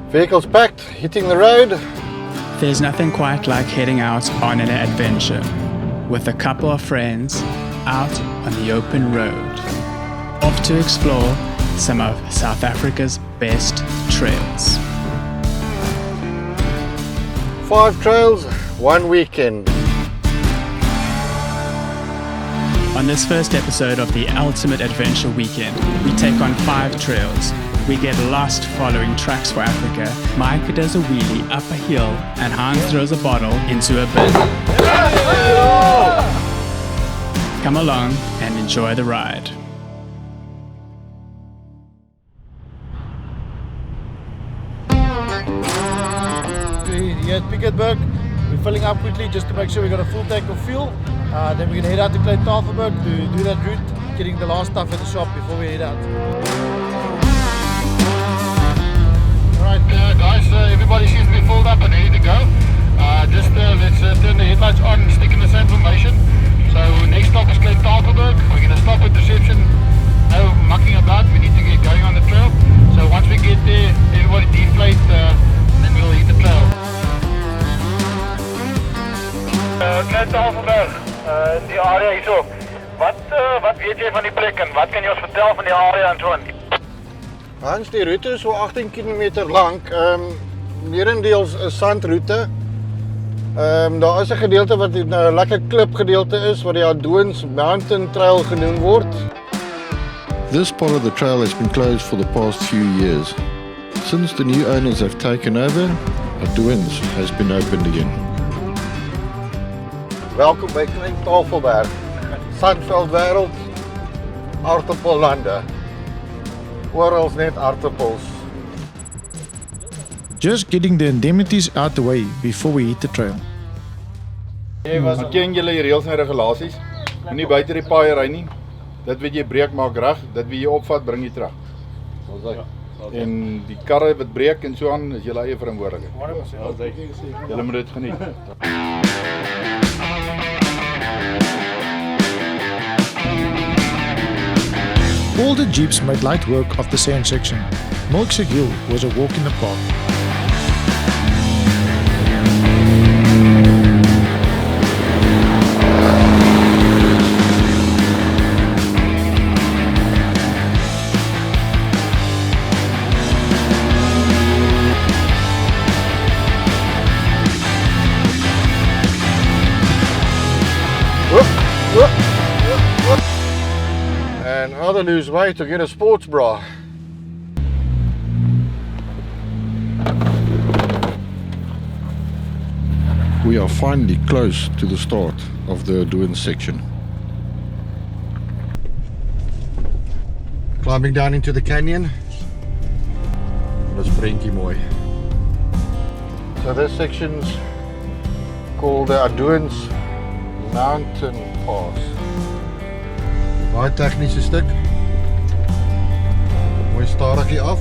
Vehicles packed, hitting the road. There's nothing quite like heading out on an adventure with a couple of friends out on the open road, off to explore some of South Africa's best trails. 5 trails, 1 weekend. On this first episode of the Ultimate Adventure Weekend, we take on 5 trails. We get lost following Tracks for Africa. Mike does a wheelie up a hill and Hans throws a bottle into a bin. Come along and enjoy the ride. Here at Piketberg, we're filling up quickly just to make sure we got a full tank of fuel. Then we're going to head out to Tafelberg to do that route, getting the last stuff at the shop before we head out. Alright guys, everybody seems to be filled up and ready to go. Let's turn the headlights on and stick in the same formation. So next stop is Tafelberg. We're going to stop at reception. No mucking about, we need to get going on the trail. So once we get there, everybody deflate and then we'll hit the trail. Tafelberg, die area hier zo. Wat weet jy van die plek en wat kan jy ons vertel van die area en so aan? Hans, die route is so 18 km lang. Meerendeels 'n sandroute. Daar is 'n gedeelte wat 'n lekker klipgedeelte is wat die Adoons Mountain Trail genoem word. This part of the trail has been closed for the past few years. Since the new owners have taken over, Adoons has been opened again. Welkom by Klein Tafelberg. Sandveldwêreld, aardappellande. Orals net aardappels. Just getting the indemnities out the way before we hit the trail. Ken julle die reëls en regulasies? Moenie buite die paai ry nie. Dit wat jy breek maak reg, dit wat jy opvat bring jy terug. En die karre wat breek en so aan is julle eie verantwoordelikheid. Julle moet dit geniet. All the jeeps made light work of the sand section. Milkshake Hill was a walk in the park. And how to lose weight to get a sports bra. We are finally close to the start of the Adoons section. Climbing down into the canyon. Dis prentjie mooi. So this section's called the Adoons Mountain Pass. Baie tegniese stuk. Mooi stadigie af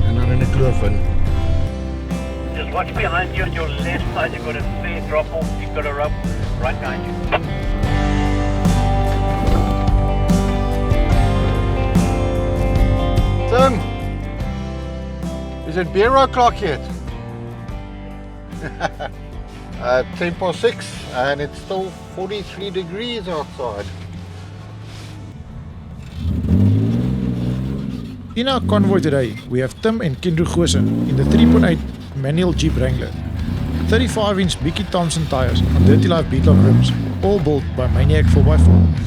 en dan in die kloof in. Just watch behind you on your left side. You've got a fair drop off. You've got a rope right behind you. Tim, is it beer o'clock yet? 6:10 and it's still 43 degrees outside. In our convoy today, we have Tim and Kendra Goosen in the 3.8 manual Jeep Wrangler, 35-inch Mickey Thompson tyres on Dirty Life beadlock rims, all built by Maniac 4x4.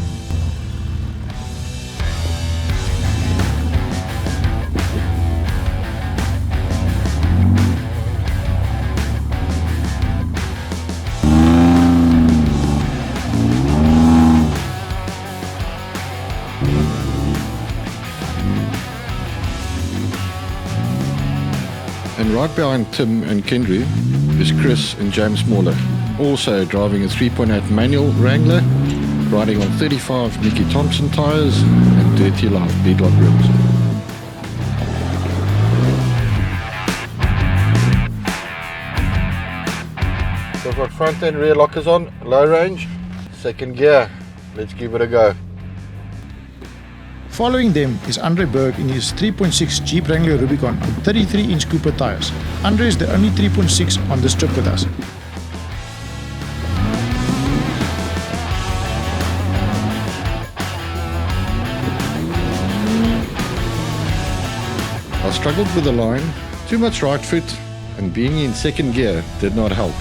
And right behind Tim and Kendry is Chris and James Smaller, also driving a 3.8 manual Wrangler, riding on 35 Mickey Thompson tyres and Dirty Life beadlock rims. So I've got front and rear lockers on, low range, second gear. Let's give it a go. Following them is Andre Berg in his 3.6 Jeep Wrangler Rubicon on 33-inch Cooper tyres. Andre is the only 3.6 on this trip with us. I struggled with the line, too much right foot, and being in second gear did not help.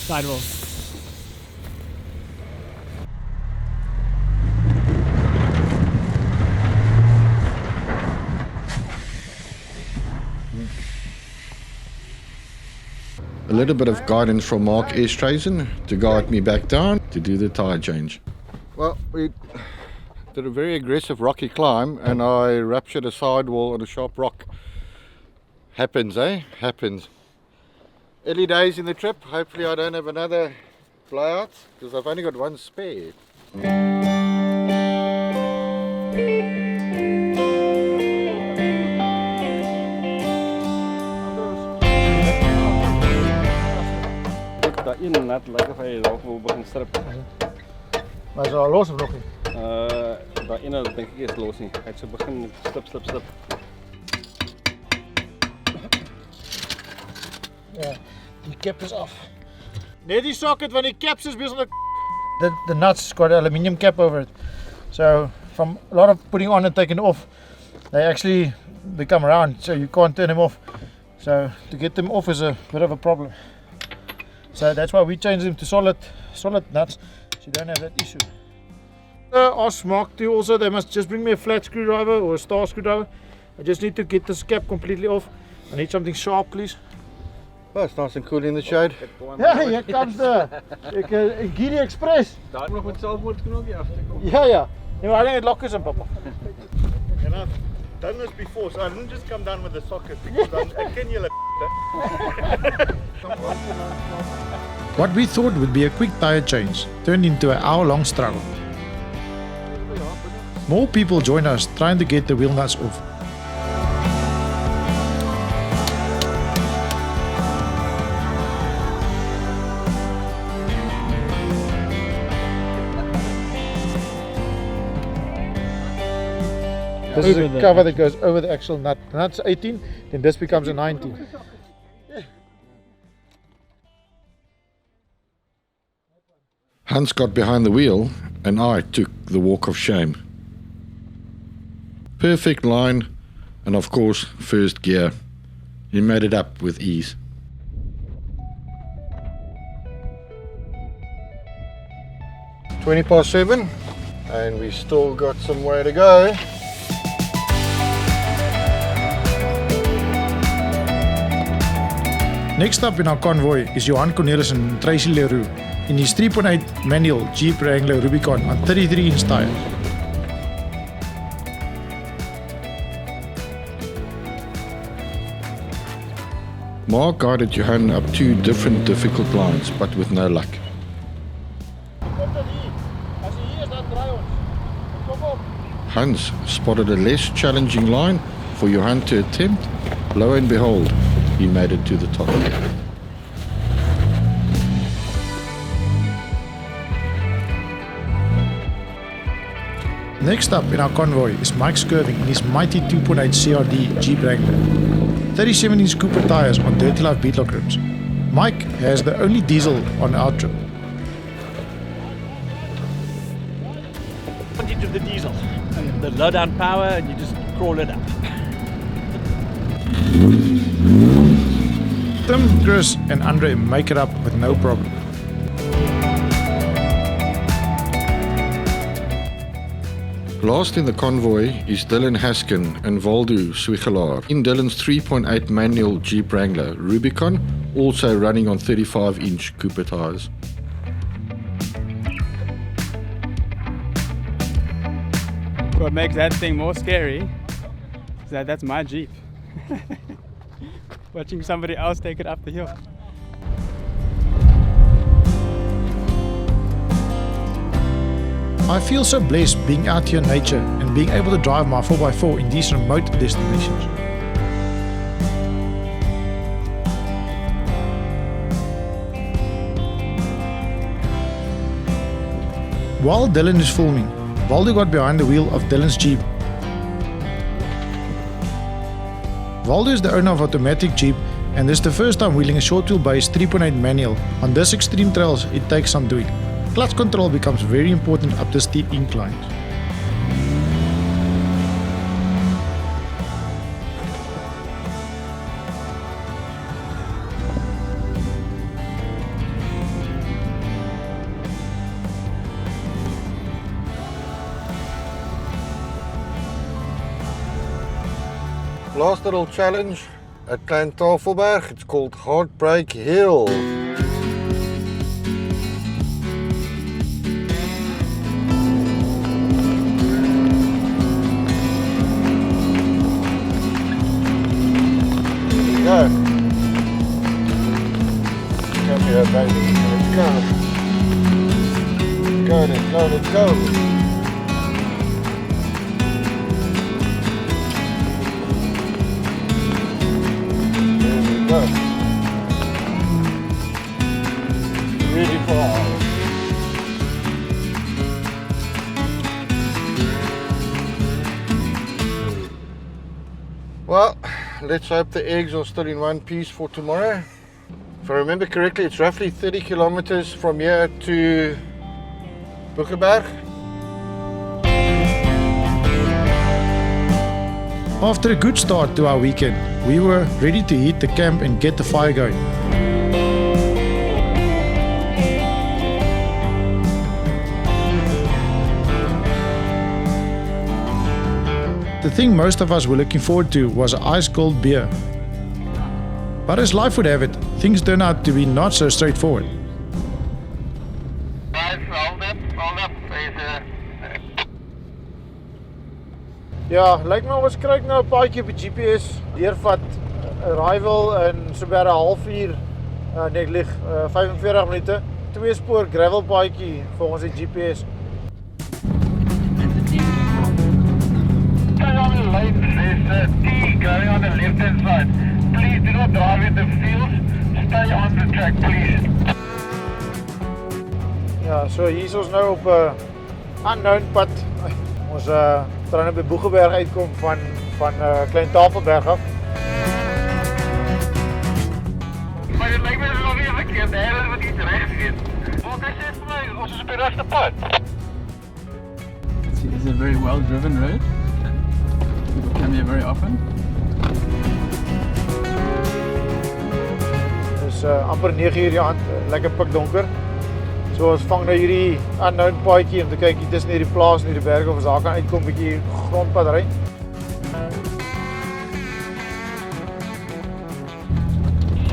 Sidewall. A little bit of guidance from Mark Estreisen to guide me back down to do the tyre change. Well, we did a very aggressive rocky climb and I ruptured a sidewall on a sharp rock. Happens, eh? Happens. Early days in the trip, hopefully I don't have another blowout because I've only got one spare. Daar in net lekker of hy dalk wil begin strip. Maar is al los of nog nie? Daar in dink ek is los nie. Hy het so begin slip. Ja, die cap is af. Net die socket van die caps is besig om the nuts got an aluminium cap over it. So from a lot of putting on and taking off, they actually become round, so you can't turn them off. So to get them off is a bit of a problem. So that's why we change them to solid nuts, so you don't have that issue. Ask Mark to also, they must just bring me a flat screwdriver or a star screwdriver. I just need to get this cap completely off. I need something sharp, please. Oh, it's nice and cool in the shade. Ja, hier comes the Giri Express. Daar nog met selfmoordknopjie af te kom. Ja. Nee, maar I think it lock is in, papa. And I've done this before, so I didn't just come down with the socket because I ken julle. What we thought would be a quick tyre change turned into an hour-long struggle. More people join us trying to get the wheel nuts off. This is a cover that goes over the actual nut. The nut's 18, then this becomes a 19. Hans got behind the wheel and I took the walk of shame. Perfect line and of course first gear. He made it up with ease. "7 and we still got some way to go. Next up in our convoy is Johan Cornelissen and Tracy Leroux in his 3.8 manual Jeep Wrangler Rubicon on 33-inch tyre. Mark guided Johan up two different difficult lines but with no luck. Hans spotted a less challenging line for Johan to attempt. Lo and behold, he made it to the top. Next up in our convoy is Mike Skirving in his mighty 2.8 CRD Jeep Wrangler. 37-inch Cooper tyres on Dirty Life beadlock rims. Mike has the only diesel on our trip. Advantage of the diesel, the low down power, and you just crawl it up. Tim, Chris and Andre make it up with no problem. Last in the convoy is Dylan Haskin and Waldo Swigelaar in Dylan's 3.8 manual Jeep Wrangler Rubicon, also running on 35-inch Cooper tyres. What makes that thing more scary is that that's my Jeep. Watching somebody else take it up the hill. I feel so blessed being out here in nature and being able to drive my 4x4 in these remote destinations. While Dylan is filming, Waldo got behind the wheel of Dylan's Jeep. Waldo is the owner of automatic Jeep, and this is the first time wheeling a short wheelbase 3.8 manual. On this extreme trails, it takes some doing. Clutch control becomes very important up the steep inclines. Last little challenge at Klein Tafelberg. It's called Heartbreak Hill. Go. Come here, baby. Let's go. Let's go, let's go. There we go. Beautiful. Well, let's hope the eggs are still in one piece for tomorrow. If I remember correctly, it's roughly 30 kilometers from here to Buchenberg. After a good start to our weekend, we were ready to heat the camp and get the fire going. The thing most of us were looking forward to was an ice-cold beer. But as life would have it, things turned out to be not so straightforward. Guys, hold up. Ja, lyk my ons kry nou 'n paadjie op die GPS. Deurvat arrival in so about 'n halfuur, net lieg 45 minute. 2-spoor gravel paadjie volgens die GPS. Stay on the lane, there's T going on the left hand side. Please do not drive in the fields. Stay on the track, please. Ja, so hier is ons nou op 'n unknown pad. Ons terwyl by Boegeberg uitkom van Klein Tafelberg af. Maar dit lyk my is nog nie verkeerd, daar is wat iets reg gewees. Want hy sê vir my, ons is op die regte pad. It's a very well driven road. People come here very often. Dis amper 9 uur die aand, lekker pikdonker. So ons vang nou hierdie unknown paadjie om te kyk hier tussen hierdie plaas en hierdie berge of ons daar kan uitkom, bietjie grondpad ry.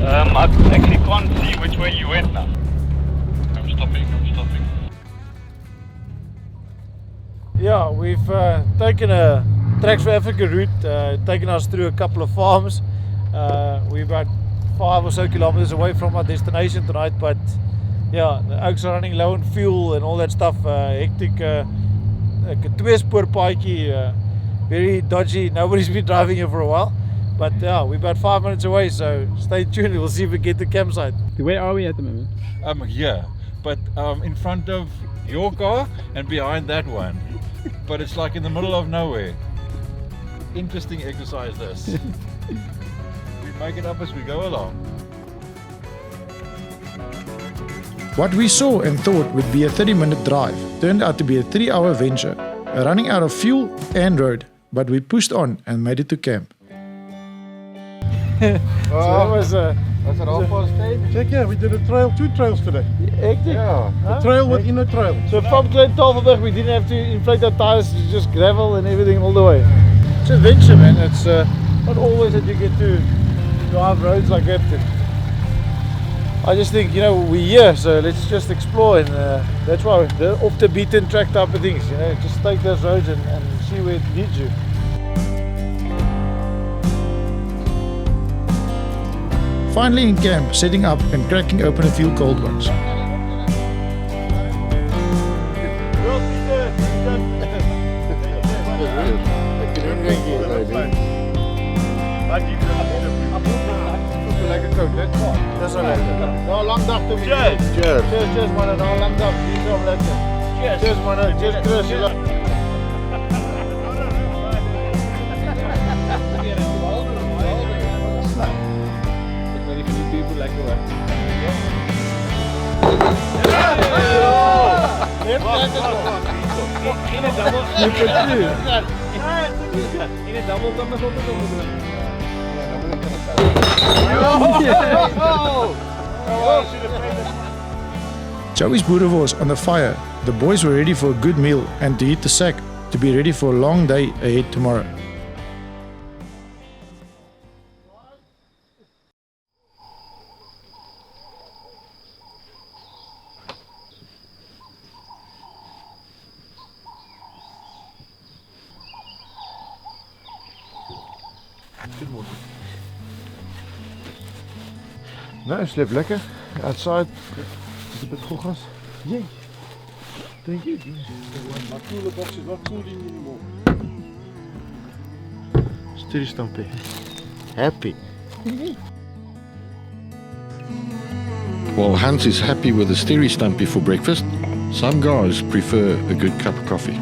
I actually can't see which way you went now. I'm stopping. Yeah, we've taken a Tracks for Africa route, taken us through a couple of farms. We're about 5 or so kilometers away from our destination tonight, but yeah, the oaks are running low on fuel and all that stuff. Hectic, like a 2-spoor paadjie, very dodgy. Nobody's been driving here for a while, but yeah, we're about 5 minutes away, so stay tuned. We'll see if we get to the campsite. Where are we at the moment? Here, but in front of your car and behind that one. But it's like in the middle of nowhere. Interesting exercise this. We make it up as we go along. What we saw and thought would be a 30-minute drive turned out to be a 3-hour venture, running out of fuel and road, but we pushed on and made it to camp. So that was an half-past stage. Check, yeah, we did a trail, 2 trails today. Hectic. Yeah. A trail within a trail. So from Klein Tafelberg, we didn't have to inflate our tires, it's just gravel and everything all the way. It's an adventure, man. It's not always that you get to drive roads like that. I just think, we're here, so let's just explore, and that's why the off the beaten track type of things, just take those roads and see where it leads you. Finally in camp, setting up and cracking open a few cold ones. Well, Peter, to me. Cheers. Cheers. Cheers man, nou lang dag. Hier is lekker. Cheers man, cheers Chris. Ik weet niet of die people lekker hoor. In een double. In een double kan bijvoorbeeld ook doen. Joey's boerewors was on the fire. The boys were ready for a good meal and to hit the sack, to be ready for a long day ahead tomorrow. Nou, sleep lekker. Outside. Is a bit cool gas. Yay. Thank you. My cooler box is not cool anymore. Steady stampie. Happy. While Hans is happy with a steri stumpy for breakfast, some guys prefer a good cup of coffee.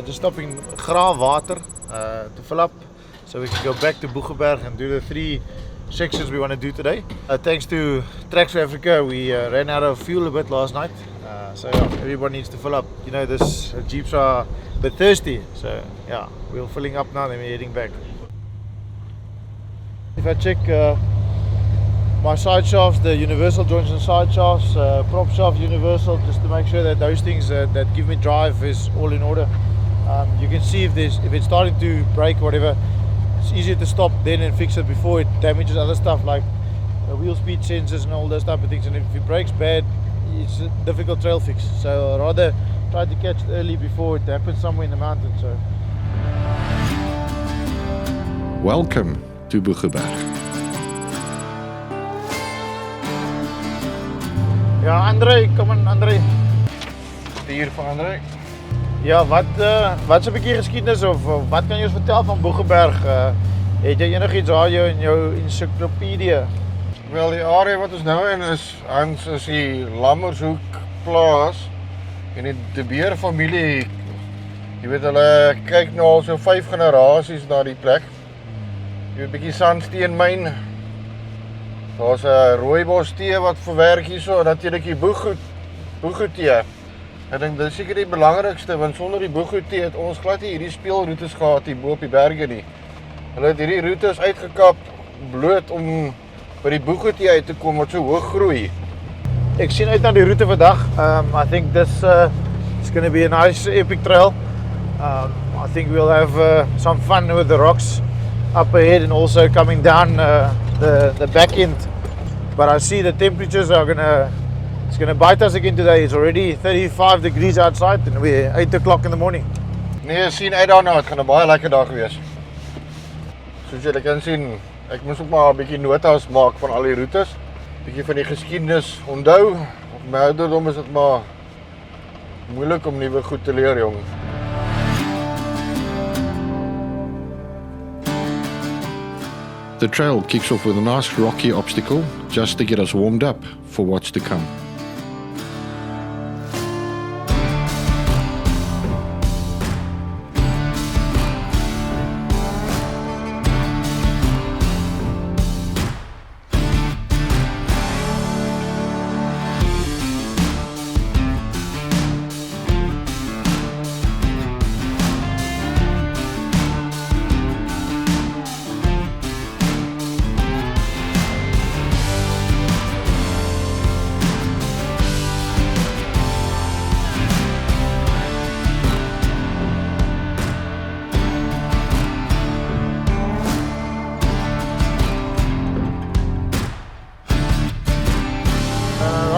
Just stopping Graafwater to fill up so we can go back to Boegeberg and do the 3 sections we want to do today. Thanks to Tracks for Africa, we ran out of fuel a bit last night. So yeah, everybody needs to fill up. You know, this Jeeps are a bit thirsty. So yeah, we're filling up now, then we're heading back. If I check my side shafts, the universal joints and side shafts, prop shaft universal, just to make sure that those things that give me drive is all in order. You can see if it's starting to break or whatever, it's easier to stop then and fix it before it damages other stuff like wheel speed sensors and all those type of things. And if it breaks bad, it's a difficult trail fix. So I'd rather try to catch it early before it happens somewhere in the mountains. So. Welcome to Boegeberg. Ja, André, kom aan André. Hier van André. Ja, wat is 'n bietjie geskiedenis of wat kan jy ons vertel van Boegeberg? Het jy enigiets daar in jou ensiklopedie? Wel, die area wat ons nou in is, Hans, is die Lammershoek plaas en die De Beer familie. Jy weet, hulle kyk nou al so 5 generasies na die plek. Jy weet, 'n bietjie sandsteenmyn. Daar's 'n rooibos tee wat verwerk hierso en natuurlik die boegoed tee. Ek dink dit is seker die belangrikste want sonder die boegoed tee het ons glad nie hierdie speelroetes gehad hier bo op die berge nie. Hulle het hierdie roetes uitgekap bloot om by die boegoed tee uit te kom wat so hoog groei. Ek sien uit na die roete vandag. I think this is going to be a nice epic trail. I think we'll have some fun with the rocks up ahead and also coming down the back end. But I see the temperatures are it's gonna bite us again today. It's already 35 degrees outside and we're 8 o'clock in the morning. Nee, sien uit daarna, het gaan 'n baie lekker dag wees. Soos julle kan sien, ek moes ook maar 'n bietjie notas maak van al die roetes. Bietjie van die geskiedenis onthou. Op my ouderdom is dit maar moeilik om nuwe goed te leer, jong. The trail kicks off with a nice rocky obstacle just to get us warmed up for what's to come.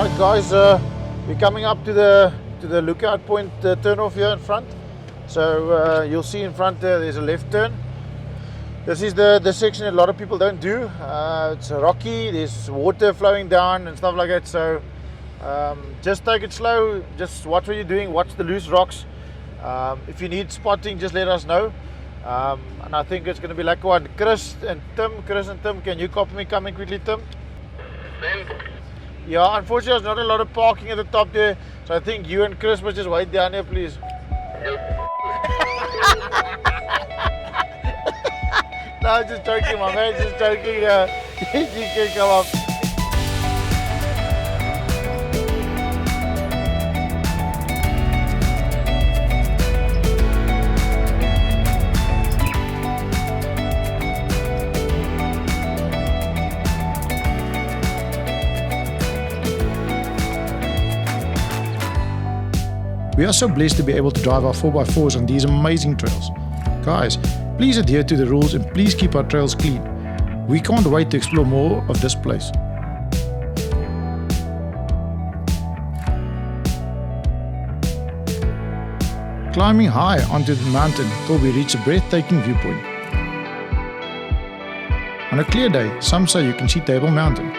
Alright guys, we're coming up to the lookout point turn-off here in front. So you'll see in front there's a left turn. This is the section that a lot of people don't do. It's rocky, there's water flowing down and stuff like that. So just take it slow, just watch what you're doing, watch the loose rocks. If you need spotting, just let us know. And I think it's going to be like one. Chris and Tim, can you copy me coming quickly, Tim? Yeah, unfortunately there's not a lot of parking at the top there. So I think you and Chris must just wait down here, please. No, just joking, my man, just joking. You can come up. We are so blessed to be able to drive our 4x4s on these amazing trails. Guys, please adhere to the rules and please keep our trails clean. We can't wait to explore more of this place. Climbing high onto the mountain till we reach a breathtaking viewpoint. On a clear day, some say you can see Table Mountain.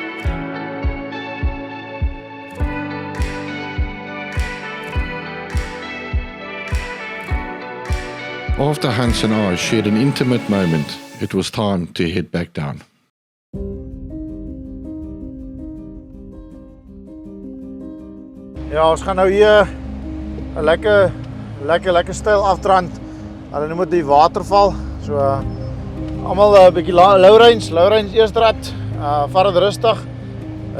After Hans and I shared an intimate moment, it was time to head back down. Ja, ons gaan nou hier 'n lekker styl afdrand. Hulle noem dit die waterval. So almal 'n bietjie low range eerste rad. Vat dit rustig.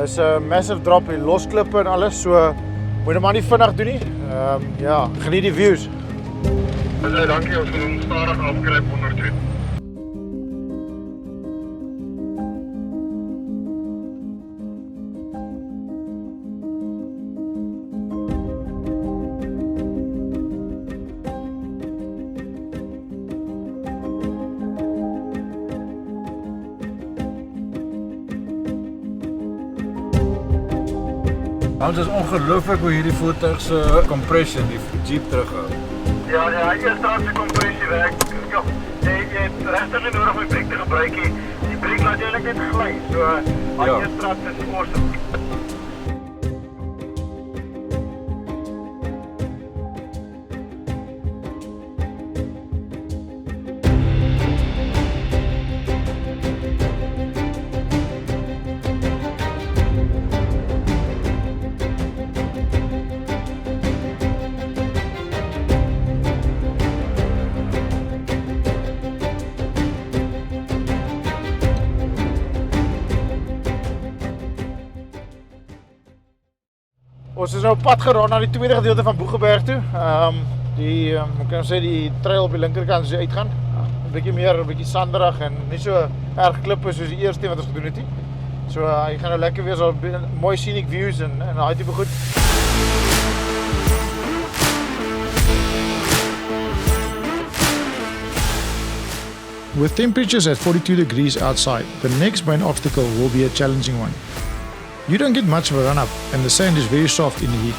Is 'n massive drop in los klippe en alles. So moet dit maar nie vinnig doen nie. Ja, geniet die views. Dankie, ons gaan hom stadig afkruip onder toe. Hans, is ongelooflik hoe hierdie voertuig se compression die Jeep terughou. Ja, eerste as die kompressie werk. Ja, jy het regtig nie nodig om die brek te gebruik nie. Die brek laat jy net gly. So, as jy straat is awesome. Ons is nou op pad geraan na die tweede gedeelte van Boegeberg toe. Ek kan sê die trail op die linkerkant is die uitgaan. 'n bietjie sanderig en nie so erg klippe soos die eerste wat ons gedoen het nie. So jy gaan nou lekker wees op mooi scenic views en daai tipe goed. With temperatures at 42 degrees outside, the next main obstacle will be a challenging one. You don't get much of a run-up and the sand is very soft in the heat.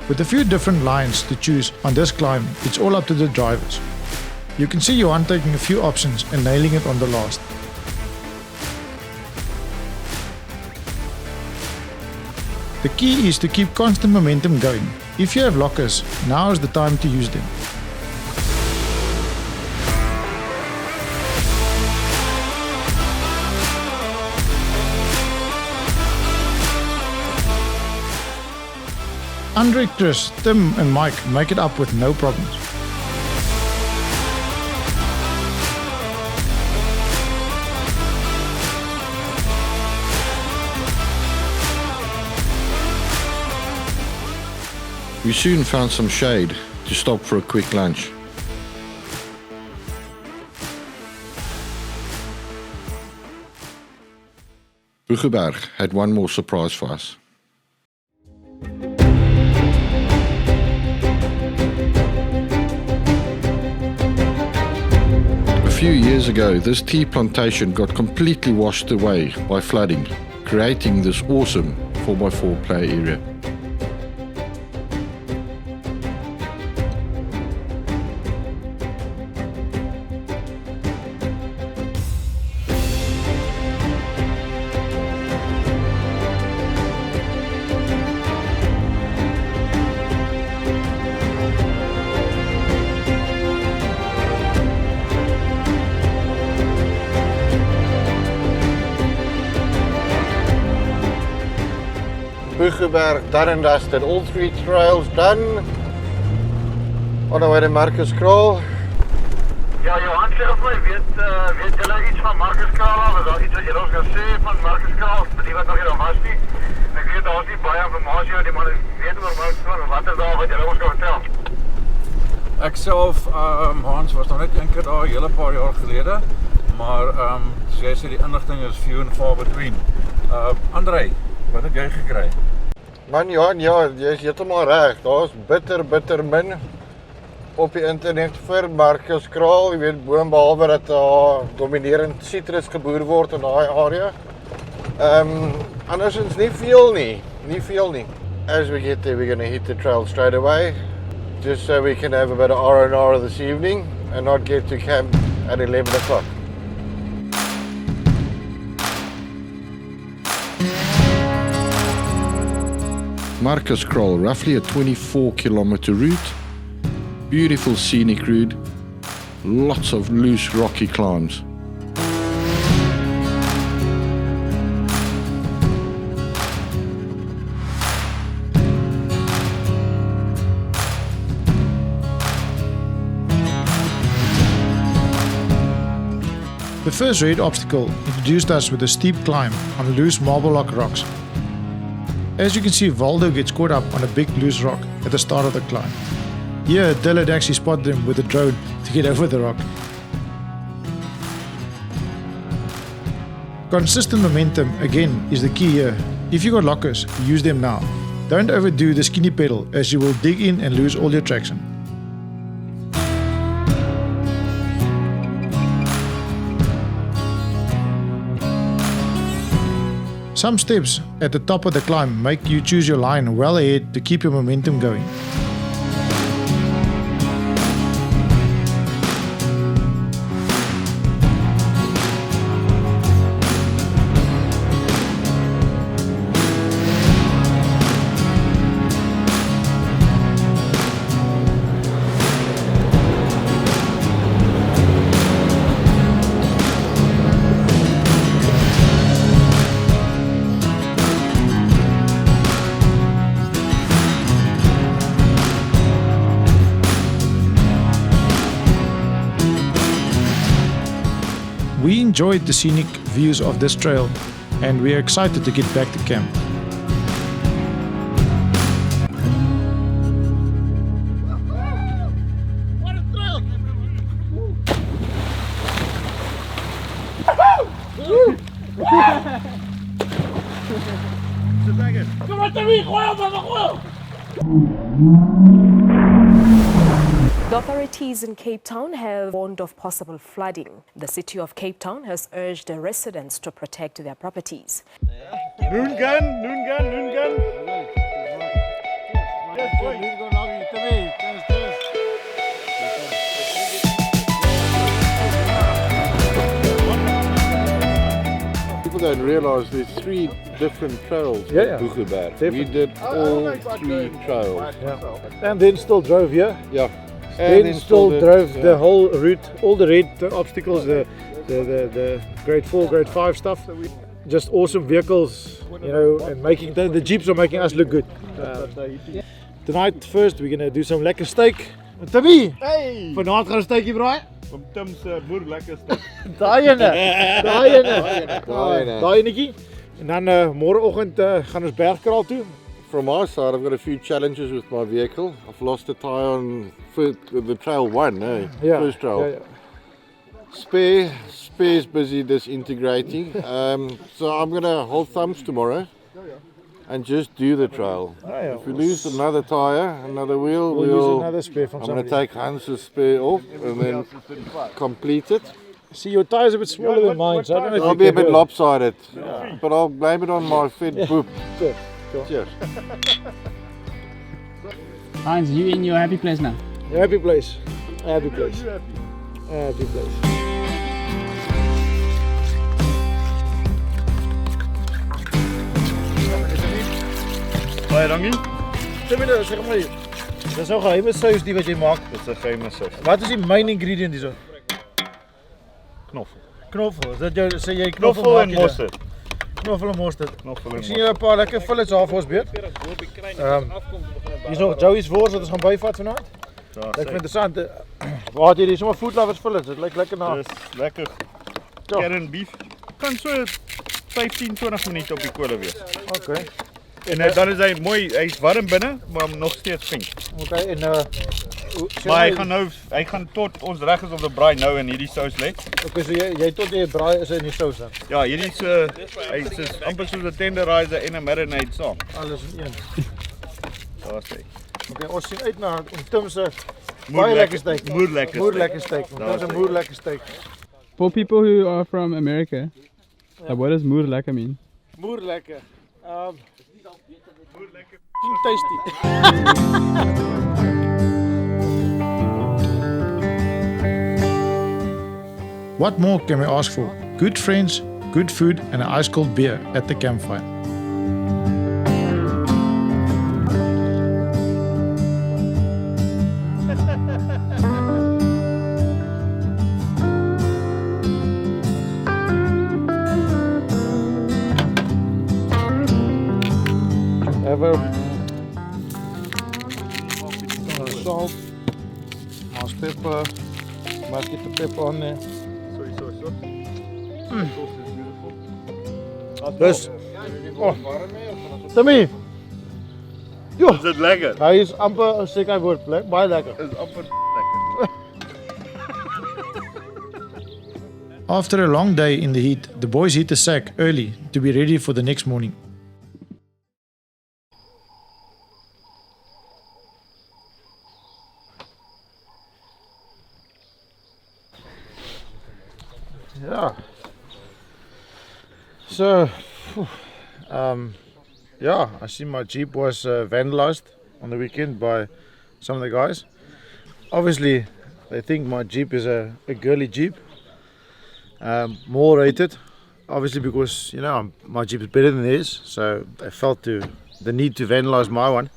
With a few different lines to choose on this climb, it's all up to the drivers. You can see Johan taking a few options and nailing it on the last. The key is to keep constant momentum going. If you have lockers, now is the time to use them. Andre, Chris, Tim and Mike make it up with no problems. We soon found some shade to stop for a quick lunch. Buchenberg had one more surprise for us. A few years ago, this tea plantation got completely washed away by flooding, creating this awesome 4x4 play area. Buchenberg done and dusted. All 3 trails done. On the way to Marcus Kraal. Ja, Johan, sê of my, weet julle iets van Marcus Kraal af? Is daar iets wat julle ons kan sê van Marcus Kraal? Die wat nog nie daar was nie. Ek weet daar is nie baie informasie oor die man weet oor Marcus Kraal en wat is daar wat julle ons kan vertel? Ek self, Hans, was nog net een keer daar 'n hele paar jaar gelede, maar soos jy sê, die inligting is few and far between. André, wat het jy gekry? Man Johan, ja, jy is heeltemal reg. Daar's bitter min op die internet vir Marcus Kraal. Jy weet, boonbehalwe dat daar dominerend sitrus geboer word in daai area. Andersins nie veel nie. As we get there, we're going to hit the trail straight away, just so we can have a bit of R&R this evening and not get to camp at 11 o'clock. Marcus Kraal, roughly a 24-kilometer route, beautiful scenic route, lots of loose rocky climbs. The first red obstacle introduced us with a steep climb on loose marble lock rocks. As you can see, Waldo gets caught up on a big loose rock at the start of the climb. Here, Dill had actually spotted him with a drone to get over the rock. Consistent momentum, again, is the key here. If you got lockers, use them now. Don't overdo the skinny pedal, as you will dig in and lose all your traction. Some steps at the top of the climb make you choose your line well ahead to keep your momentum going. We enjoyed the scenic views of this trail and we are excited to get back to camp. The authorities in Cape Town have warned of possible flooding. The city of Cape Town has urged the residents to protect their properties. Noon gun. People don't realize there's 3 different trails at Buchenberg. We did all 3 trails. And then still drove here. Yeah. Then still drove the whole route, all the red obstacles, the grade 4, grade 5 stuff. Just awesome vehicles, you know, and making the Jeeps are making us look good. Tonight first we're gonna do some lekker steak. Timmy! Hey! Vanaand gaan ons steekie braai. Van Tim se boer lekker steek. Daai enetjie. En dan môreoggend gaan ons Bergkraal toe. from my side, I've got a few challenges with my vehicle. I've lost a tyre on the trail 1, first trail. Spare's busy disintegrating. So I'm going to hold thumbs tomorrow and just do the trail. If we lose another tyre, another wheel, We'll use another spare from I'm going to somebody. take Hans's spare off and then complete it. See, your tyre's a bit smaller than mine, so I don't know if I'll you be a can bit do it. lopsided, but I'll blame it on my fed poop. Good. Cool. Cheers. Hans, you in your happy place now? Happy place. Happy place. Happy place. Baie dankie. Zeg maar hier. Dis nou geheime sous die wat jy maak. Dis 'n geheime sous. Wat is die main ingredient hierso? Knoffel. Knoffel. Is dit jou sê jy Knoffel en maak jy mosterd. Knoffel en mosterd. Knoffel en Ek sien julle 'n paar lekker fillets daar vir ons beet. Hier's nog Joey's wors wat ons gaan byvat vanaand. Ja, Dit is interessant. Waar het jy die sommer food lovers fillets? Dit lyk lekker na. Dis lekker. Ja. Kern beef. Kan so 15-20 minute op die kolle wees. Okay. En dan is hy mooi, hy's warm binne, maar nog steeds pink. Okay, en Maar hy gaan tot ons reg is om te braai nou in hierdie sous lê. Okay, so jy tot jy braai is in die sous dan. Ja, hierdie is hy's amper soos 'n tenderizer en 'n marinade saam. Alles in een. Daar's hy. Okay, ons sien uit na Timse baie lekker steak. Moerlekker steak. Ons het 'n moerlekker steak. For people who are from America, what does moerlekker mean? Moerlekker. Tasty. What more can we ask for? Good friends, good food and an ice cold beer at the campfire. Have a salt, mouse pepper, must get the pepper on there. Dus, Timmy, Is dit lekker? hij is amper, sê hy woord, baie lekker. Is amper lekker. After a long day in the heat, the boys hit the sack early to be ready for the next morning. Yeah. So, yeah, I see my Jeep was vandalized on the weekend by some of the guys. Obviously, they think my Jeep is a girly Jeep, more rated. Obviously, because my Jeep is better than theirs, so they felt the need to vandalize my one.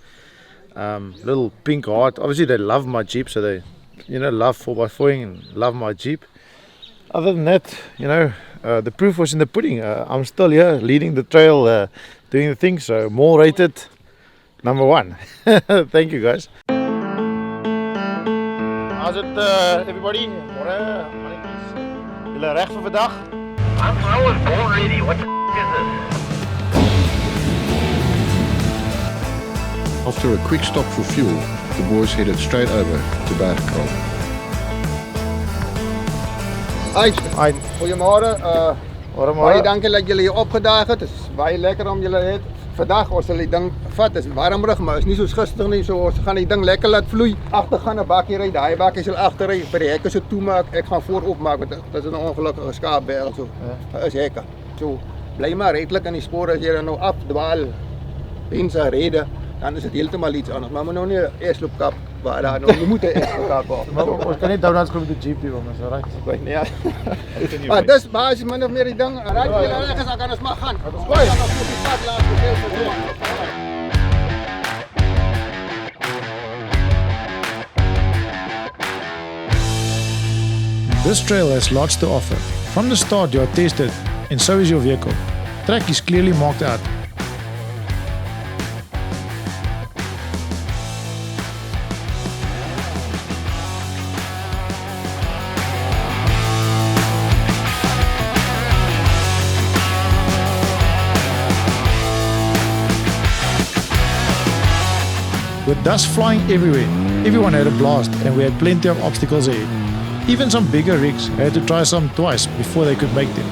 Little pink heart. Obviously, they love my Jeep, so they, love 4x4ing and love my Jeep. Other than that, the proof was in the pudding. I'm still here leading the trail, doing the thing, so more rated, number 1. Thank you guys. How's it everybody? Jullie reg vir vandag? I was born ready. What the is this? After a quick stop for fuel, the boys headed straight over to Bergkraal. Hi, goeiemôre. Baie dankie dat julle hier opgedaag het. Dit is baie lekker om julle het. Vandag ons sal die ding vat. Dit is warmrig, maar is nie soos gister nie. So ons gaan die ding lekker laat vloei. Agter gaan 'n bakkie ry. Daai bakkie sal agter ry. By die hekke se toemaak. Ek gaan voor oopmaak want dit is 'n ongelukkige skaapberg so. Is hekke. So bly maar redelik in die spore as jy dan nou afdwaal. Mense rede, dan is dit heeltemal iets anders. Maar moet nou nie eers loop kap waar daar nou moet eers kap. Ons kan nie donuts koop met die Jeep nie, ons is reg. Nee. Maar dis basies min of meer die ding. Raak jy reg is, dan kan ons maar gaan. Gooi. This trail has lots to offer. From the start you are tested, and so is your vehicle. Track is clearly marked out. With dust flying everywhere, everyone had a blast and we had plenty of obstacles ahead. Even some bigger rigs had to try some twice before they could make them.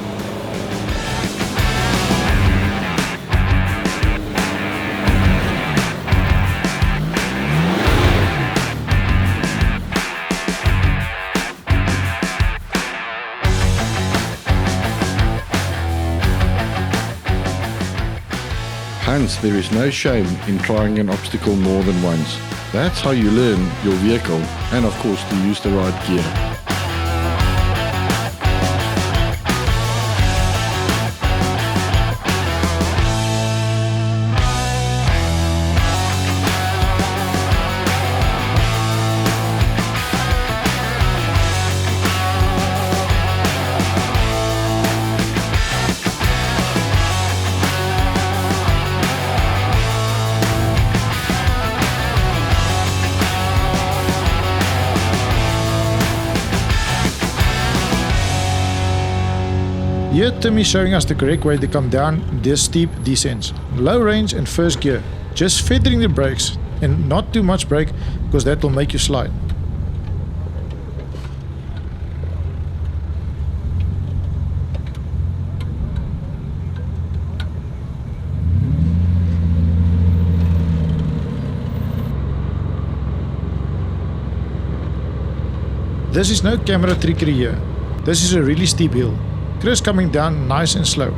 Hence, there is no shame in trying an obstacle more than once. That's how you learn your vehicle and of course to use the right gear. Here Tim is showing us the correct way to come down these steep descents. Low range and first gear, just feathering the brakes and not too much brake because that will make you slide. This is no camera trickery here. This is a really steep hill. Chris coming down nice and slow.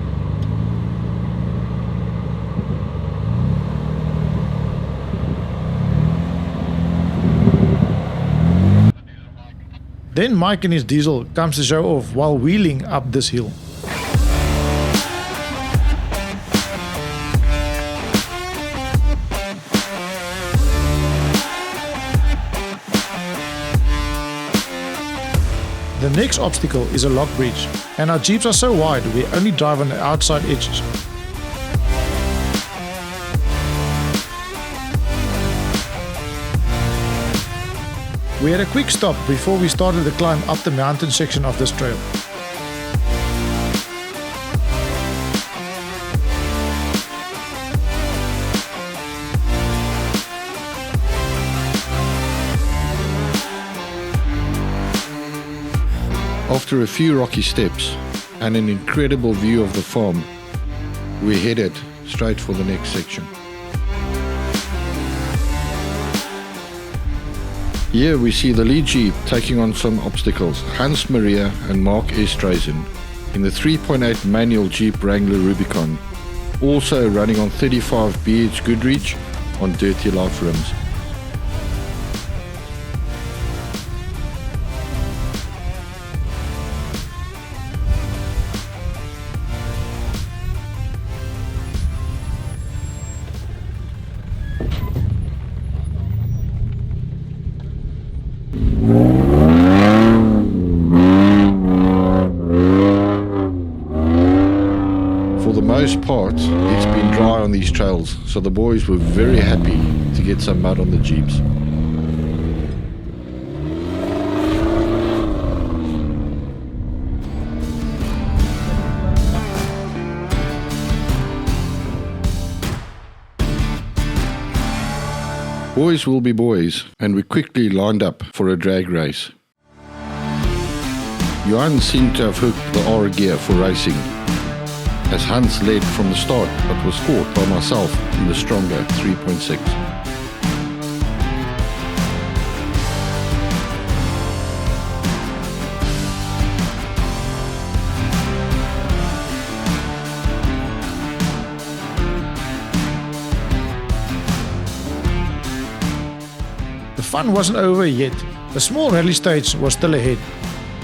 Then Mike and his diesel comes to show off while wheeling up this hill. The next obstacle is a lock bridge, and our Jeeps are so wide we only drive on the outside edges. We had a quick stop before we started the climb up the mountain section of this trail. After a few rocky steps and an incredible view of the farm, we headed straight for the next section. Here we see the lead Jeep taking on some obstacles, Hans Maria and Mark Estreisen, in the 3.8 manual Jeep Wrangler Rubicon, also running on 35 BH Goodrich on Dirty Life rims. For the most part, it's been dry on these trails, so the boys were very happy to get some mud on the Jeeps. Boys will be boys, and we quickly lined up for a drag race. Johan seemed to have hooked the R gear for racing, as Hans led from the start but was caught by myself in the stronger 3.6. The fun wasn't over yet. The small rally stage was still ahead.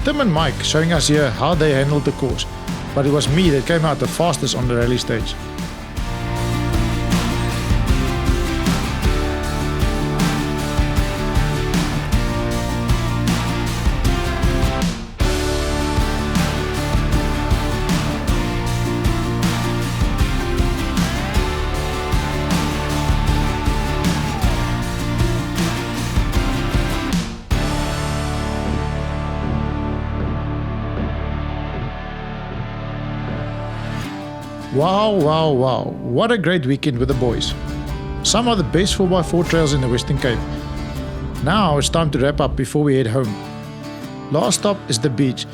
Tim and Mike showing us here how they handled the course, but it was me that came out the fastest on the rally stage. Wow, wow, wow. What a great weekend with the boys. Some are the best 4x4 trails in the Western Cape. Now it's time to wrap up before we head home. Last stop is the beach.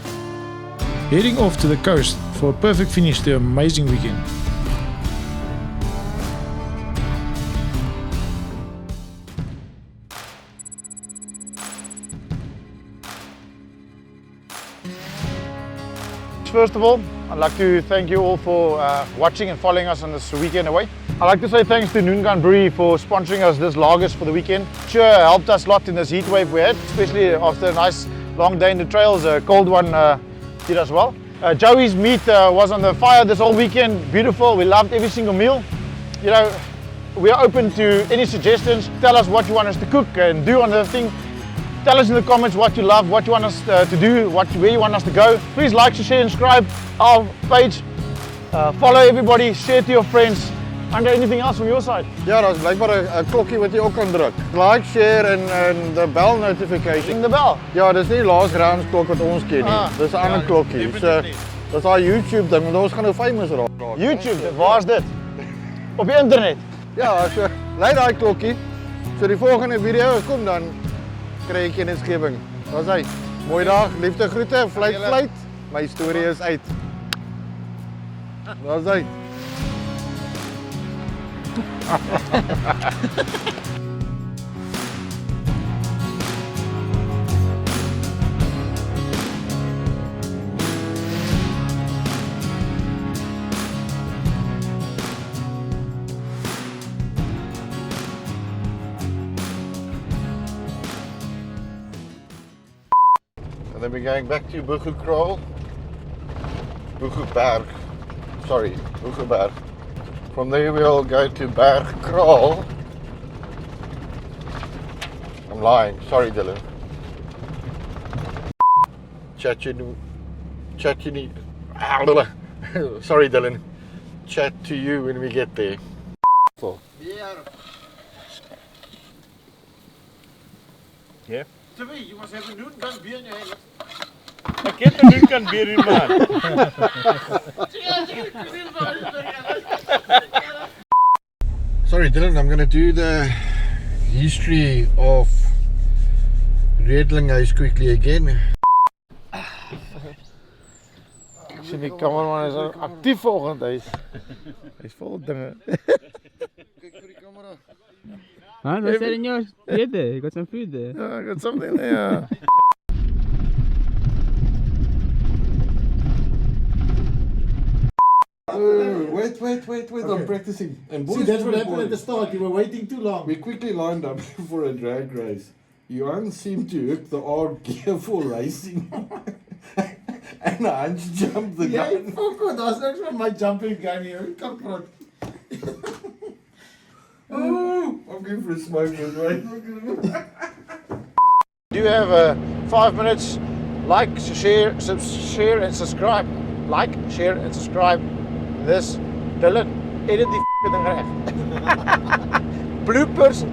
Heading off to the coast for a perfect finish to an amazing weekend. First of all, I'd like to thank you all for watching and following us on this weekend away. I'd like to say thanks to Noongan Brewery for sponsoring us this lagers for the weekend. Sure helped us a lot in this heat wave we had, especially after a nice long day in the trails. A cold one did us well. Joey's meat was on the fire this whole weekend. Beautiful. We loved every single meal. You know, we are open to any suggestions. Tell us what you want us to cook and do on the thing. Tell us in the comments what you love, what you want us to do, where you want us to go. Please like, share and subscribe our page. Follow everybody, share to your friends. Andre, anything else from your side? Ja, daar's blijkbaar 'n klokkie wat jy ook kan druk. Like, share en the bell notification. Ring the bell? Ja, dis nie Last Grounds klok wat ons ken nie. Dis 'n ander klokkie. So, dis daai YouTube ding, want ons gaan nou famous raak. YouTube, waar's dit? Op die internet? Ja, so lei daai klokkie. So die volgende video kom dan kry jy kennisgewing. Daar's hy. Mooi dag, liefde groete, fluit. My storie is uit. Daar's hy. And then we're going back to Boegoekraal. Boegoeberg. Sorry, Boegoeberg. From there we'll go to Bergkraal. I'm lying, sorry Dylan. Sorry Dylan. Chat to you when we get there. Yeah. Timmy, you must have a Noongan beer in your hand. Ek het 'n Noongan beer in man. Sorry Dylan, I'm going to do the history of Redlinghuis quickly again. Sien die cameraman is actief vanoggend, hy's vol dinge. Kyk vir die kamera. Huh? What's that in your head there? You got some food there? Yeah, I got something there. Wait, I'm practicing. And See, that's what happened at the start. You were waiting too long. We quickly lined up for a drag race. Johan seemed to hook the R gear for racing. And Hans jumped the Ja, gun. fuck, daar's niks van my jumping gun hier. Kom praat. Oh, I'm going for a smoke right? Do you have 5 minutes? Like, share and subscribe. Like, share and subscribe. This Dylan, edit die ding reg. Bloopers.